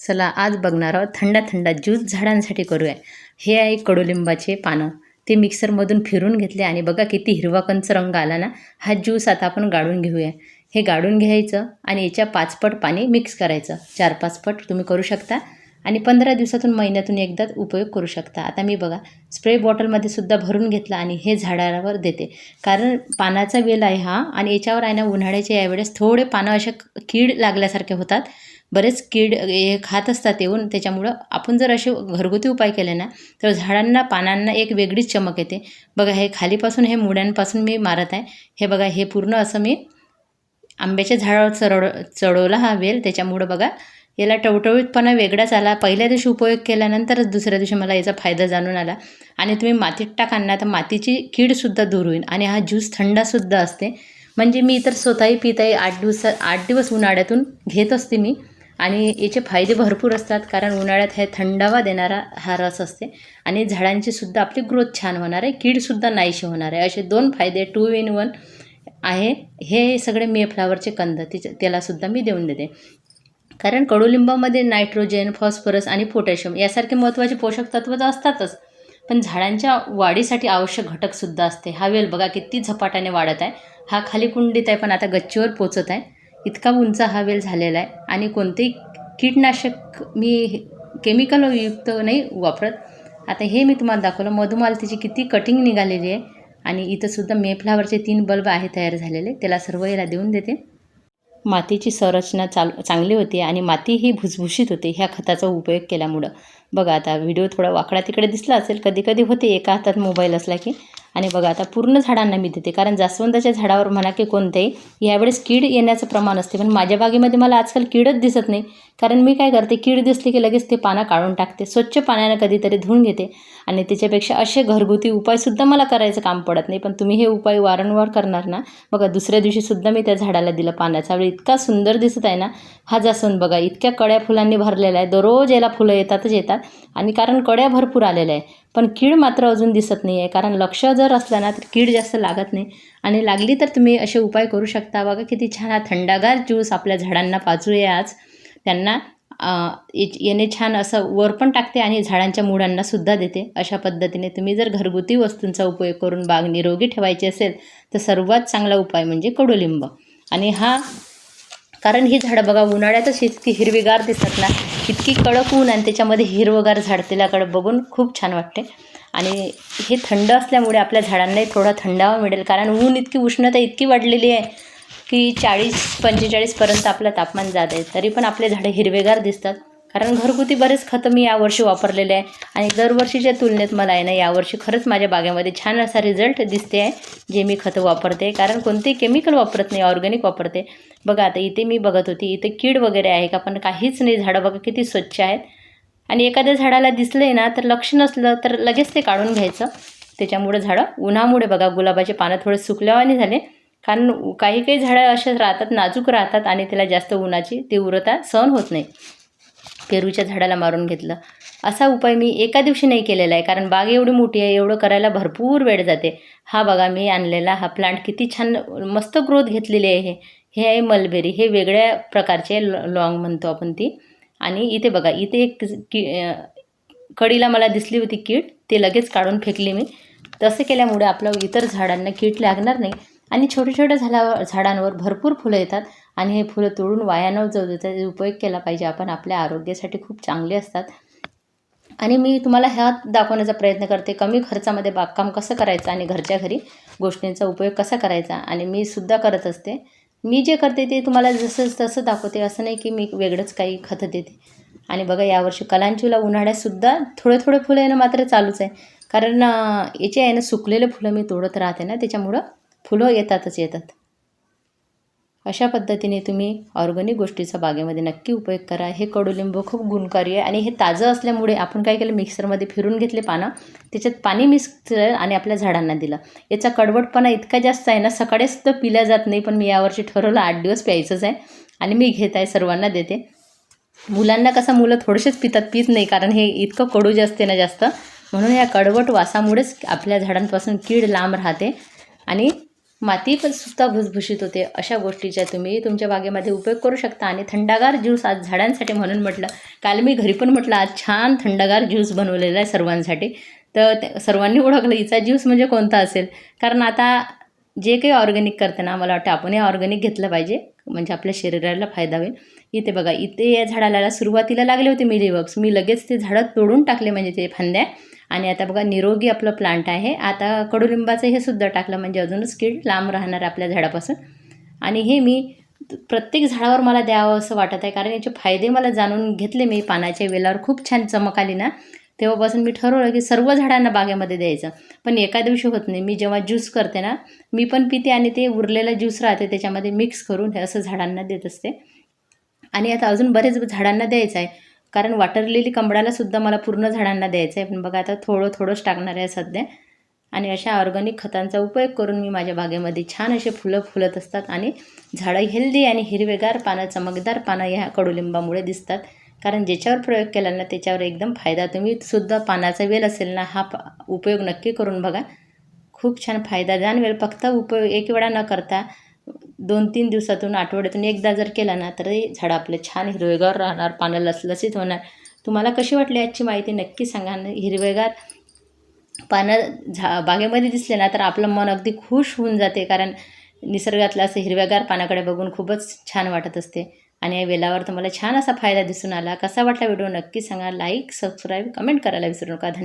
चला आज बघणार आहोत थंडा थंडा ज्यूस झाडांसाठी करूया। हे आहे कडुलिंबाचे पानं, ते मिक्सरमधून फिरून घेतले आणि बघा किती हिरवा कंच रंग आला ना। हा ज्यूस आता आपण गाळून घेऊया। हे गाळून घ्यायचं आणि याच्या 5 पट पाणी मिक्स करायचं, 4-5 पट तुम्ही करू शकता आणि 15 दिवसातून महिन्यातून एकदा उपयोग करू शकता। आता मी बघा स्प्रे बॉटलमध्ये सुद्धा भरून घेतला आणि हे झाडावर देते, कारण पानाचा वेल आहे हा आणि याच्यावर आहे ना उन्हाळ्याच्या यावेळेस थोडे पानं असे कीड लागल्यासारखे होतात, बरेच कीड हे खात असतात येऊन। त्याच्यामुळं आपण जर असे घरगुती उपाय केले ना तर झाडांना पानांना एक वेगळीच चमक येते। बघा हे खालीपासून हे मुळ्यांपासून मी मारत आहे। हे बघा हे पूर्ण असं मी आंब्याच्या झाडावर चढवला हा वेल, त्याच्यामुळं बघा याला टवटवीतपणा वेगळाच आला। पहिल्या दिवशी उपयोग केल्यानंतरच दुसऱ्या दिवशी मला याचा फायदा जाणून आला। आणि तुम्ही मातीत टाकाल ना तर मातीची कीडसुद्धा दूर होईल आणि हा ज्यूस थंडासुद्धा असते। म्हणजे मी तर स्वतःही पित आहे, 8 दिवस उन्हाळ्यातून घेत असते मी आणि याचे फायदे भरपूर असतात, कारण उन्हाळ्यात हे थंडावा देणारा हा रस असते आणि झाडांची सुद्धा आपली ग्रोथ छान होणार आहे, कीडसुद्धा नाहीशी होणार आहे। असे 2 फायदे 2 in 1 आहे। हे सगळे मेफ्लावरचे कंद त्यालासुद्धा मी देऊन देते, कारण कडुलिंबामध्ये नायट्रोजन, फॉस्फरस आणि पोटॅशियम यासारखे महत्त्वाचे पोषक तत्व तर असतातच, पण झाडांच्या वाढीसाठी आवश्यक घटकसुद्धा असते। हा वेल बघा किती झपाट्याने वाढत आहे। हा खाली कुंडीत आहे पण आता गच्चीवर पोचत आहे, इतका उंच हा वेल झालेला आहे। आणि कोणतेही कीटनाशक मी केमिकलयुक्त नाही वापरत। आता हे मी तुम्हाला दाखवलं, मधुमालतीची किती कटिंग निघालेली आहे आणि इथंसुद्धा मेफ्लावरचे 3 बल्ब आहे तयार झालेले, त्याला सर्व याला देऊन देते। मातीची संरचना चांगली होती आणि माती ही भुसभुशीत होते ह्या खताचा उपयोग केल्यामुळं। बघा आता व्हिडिओ थोडा वाकडा तिकडे दिसला असेल, कधी कधी होते एका हातात मोबाईल असला की। आणि बघा आता पूर्ण झाडांना मी देते, कारण जास्वंदाच्या झाडावर म्हणा की कोणत्याही यावेळेस कीड येण्याचं प्रमाण असते, पण माझ्या बागेमध्ये मला आजकाल कीडच दिसत नाही। कारण मी काय करते, कीड दिसली की लगेच ते पानं काढून टाकते, स्वच्छ पाण्यानं कधीतरी धुवून घेते आणि त्याच्यापेक्षा असे घरगुती उपायसुद्धा मला करायचं काम पडत नाही। पण तुम्ही हे उपाय वारंवार करणार ना, बघा दुसऱ्या दिवशीसुद्धा मी त्या झाडाला दिलं पाण्याचा वेळ, इतका सुंदर दिसत आहे ना। हा जास्वंद बघा इतक्या कळ्या फुलांनी भरलेला आहे, दररोज याला फुलं येतातच येतात आणि कारण कळ्या भरपूर आलेल्या आहे, पण कीड मात्र अजून दिसत नाही आहे। कारण लक्ष जर असलं ना तर कीड जास्त लागत नाही आणि लागली तर तुम्ही असे उपाय करू शकता। बघा किती छान हा थंडागार ज्यूस आपल्या झाडांना पाजूया आज, त्यांना याने छान असं वर पण टाकते आणि झाडांच्या मुळांना सुद्धा देते। अशा पद्धतीने तुम्ही जर घरगुती वस्तूंचा उपयोग करून बाग निरोगी ठेवायची असेल तर सर्वात चांगला उपाय म्हणजे कडुलिंब। आणि हा कारण ही झाडं बघा उन्हाळ्यातच इतकी हिरवीगार दिसतात ना, इतकी कडक ऊन आणि त्याच्यामध्ये हिरवगार झाड, त्याच्याकडे बघून खूप छान वाटते। आणि हे थंड असल्यामुळे आपल्या झाडांनाही थोडा थंडावा मिळेल, कारण ऊन इतकी उष्णता इतकी वाढलेली आहे की 40-45पर्यंत आपलं तापमान जात आहे, तरी पण आपले झाडं हिरवेगार दिसतात। कारण घरगुती बरेच खतं मी यावर्षी वापरलेले आहे आणि दरवर्षीच्या तुलनेत मला आहे ना यावर्षी खरंच माझ्या बागेमध्ये छान असा रिझल्ट दिसते आहे, जे मी खतं वापरते। कारण कोणतेही केमिकल वापरत नाही, ऑर्गॅनिक वापरते। बघा आता इथे मी बघत होती, इथे कीड वगैरे आहे का, पण काहीच नाही। झाडं बघा किती स्वच्छ आहेत आणि एखाद्या झाडाला दिसलं ना तर लक्ष नसलं तर लगेच ते काढून घ्यायचं। त्याच्यामुळे झाडं उन्हामुळे बघा गुलाबाचे पानं थोडे सुकल्यावानी झाले, कारण काही काही झाडं असे राहतात, नाजूक राहतात आणि त्याला जास्त उन्हाची तीव्रता सहन होत नाही। पेरूच्या झाडाला मारून घेतलं, असा उपाय मी एका दिवशी नाही केलेला आहे, कारण बाग एवढी मोठी आहे, एवढं करायला भरपूर वेळ जाते। हा बघा मी आणलेला हा प्लांट किती छान मस्त ग्रोथ घेतलेली आहे। हे आहे मलबेरी, हे वेगळ्या प्रकारचे लॉंग म्हणतो आपण ती। आणि इथे बघा इथे एक कढीला मला दिसली होती कीड, ते लगेच काढून फेकली मी। तसं केल्यामुळे आपलं इतर झाडांना कीड लागणार नाही आणि छोट्या छोट्या झाडांवर भरपूर फुलं येतात आणि हे फुलं तोडून वाया न जाऊ देता उपयोग केला पाहिजे आपण, आपल्या आरोग्यासाठी खूप चांगले असतात। आणि मी तुम्हाला ह्या दाखवण्याचा प्रयत्न करते कमी खर्चामध्ये बागकाम कसं करायचं आणि घरच्या घरी गोष्टींचा उपयोग कसा करायचा, आणि मी सुद्धा करत असते। मी जे करते ते तुम्हाला जसं तसं दाखवते, असं नाही की मी वेगळंच काही खतं देते। आणि बघा यावर्षी कलांचीला उन्हाळ्यातसुद्धा थोडे थोडे फुलं येणं मात्र चालूच आहे, कारण याचे आहे ना सुकलेले फुलं मी तोडत राहते ना, त्याच्यामुळं फुलं येतातच येतात। अशा पद्धतीने तुम्ही ऑर्गॅनिक गोष्टीचा बागेमध्ये नक्की उपयोग करा। हे कडुलिंब खूप गुणकारी आहे आणि हे ताजं असल्यामुळे आपण काय केलं, मिक्सरमध्ये फिरून घेतले पानं, त्याच्यात पाणी मिक्स केलं आणि आपल्या झाडांना दिलं। याचा कडवटपणा इतका जास्त आहे ना, सकाळीसुद्धा पिल्या जात नाही, पण मी यावर्षी ठरवलं 8 दिवस प्यायचंच आहे आणि मी घेत आहे, सर्वांना देते। मुलांना कसं मुलं थोडेसेच पितात, पीत नाही, कारण हे इतकं कडू जे असते ना जास्त, म्हणून या कडवट वासामुळेच आपल्या झाडांपासून कीड लांब राहते आणि माती पण सुद्धा भुसभुशीत होते. अशा गोष्टीचा तुम्ही तुमच्या बागेमध्ये उपयोग करू शकता. आणि थंडगार ज्यूस आज झाडांसाठी म्हणून म्हटलं, काल मी घरी पण म्हटलं आज छान थंडगार ज्यूस बनवलेला आहे सर्वांसाठी. तर सर्वांनी ओळखलं हिचा ज्यूस म्हणजे कोणता असेल. कारण आता जे काही ऑर्गॅनिक करते ना, मला वाटतं आपणही ऑर्गॅनिक घेतलं पाहिजे, म्हणजे आपल्या शरीराला फायदा होईल. इथे बघा, इथे या झाडाला सुरुवातीला लागले होते मिलीबग्स. मी लगेच ते झाडं तोडून टाकले, म्हणजे ते फांद्या. आणि आता बघा निरोगी आपलं प्लांट आहे. आता कडुलिंबाचं हे सुद्धा टाकलं, म्हणजे अजूनच कीड लांब राहणार आपल्या झाडापासून. आणि हे मी प्रत्येक झाडावर मला द्यावं असं वाटत आहे, कारण याचे फायदे मला जाणून घेतले मी. पानाच्या वेलावर खूप छान चमक आली ना, तेव्हापासून मी ठरवलं की सर्व झाडांना बागेमध्ये द्यायचं. पण एका दिवशी होत नाही. मी जेव्हा ज्यूस करते ना, मी पण पिते आणि ते उरलेला ज्यूस राहते त्याच्यामध्ये मिक्स करून हे असं झाडांना देत असते. आणि आता अजून बरेच झाडांना द्यायचं आहे, कारण वॉटर लिली कमळाला सुद्धा मला पूर्ण झाडांना द्यायचं आहे. पण बघा आता थोडंच टाकणार आहे सध्या. आणि अशा ऑर्गॅनिक खतांचा उपयोग करून मी माझ्या बागेमध्ये छान असे फुलं फुलत असतात. आणि झाडं हेल्दी आणि हिरवेगार पानं, चमकदार पानं ह्या कडुलिंबामुळे दिसतात. कारण ज्याच्यावर प्रयोग केला ना त्याच्यावर एकदम फायदा. तुम्ही सुद्धा पानाचा वेल असेल ना, हा उपयोग नक्की करून बघा. खूप छान फायदा जाणवेल. फक्त उपयोग एक वेळा न करता 2-3 दिवसातून, आठवड्यातून एकदा जर केला ना, तर झाडं आपलं छान हिरवेगार राहणार, पानं लसलसीत होणार. तुम्हाला कशी वाटली आजची माहिती नक्की सांगा. हिरवेगार पानं बागेमध्ये दिसले ना, तर आपलं मन अगदी खुश होऊन जाते. कारण निसर्गातलं असं हिरव्यागार पानाकडे बघून खूपच छान वाटत असते. आणि या वेलावर तुम्हाला छान असा फायदा दिसून आला. कसा वाटला व्हिडिओ नक्की सांगा. लाईक, सबस्क्राईब, कमेंट करायला विसरू नका. धन्यवाद.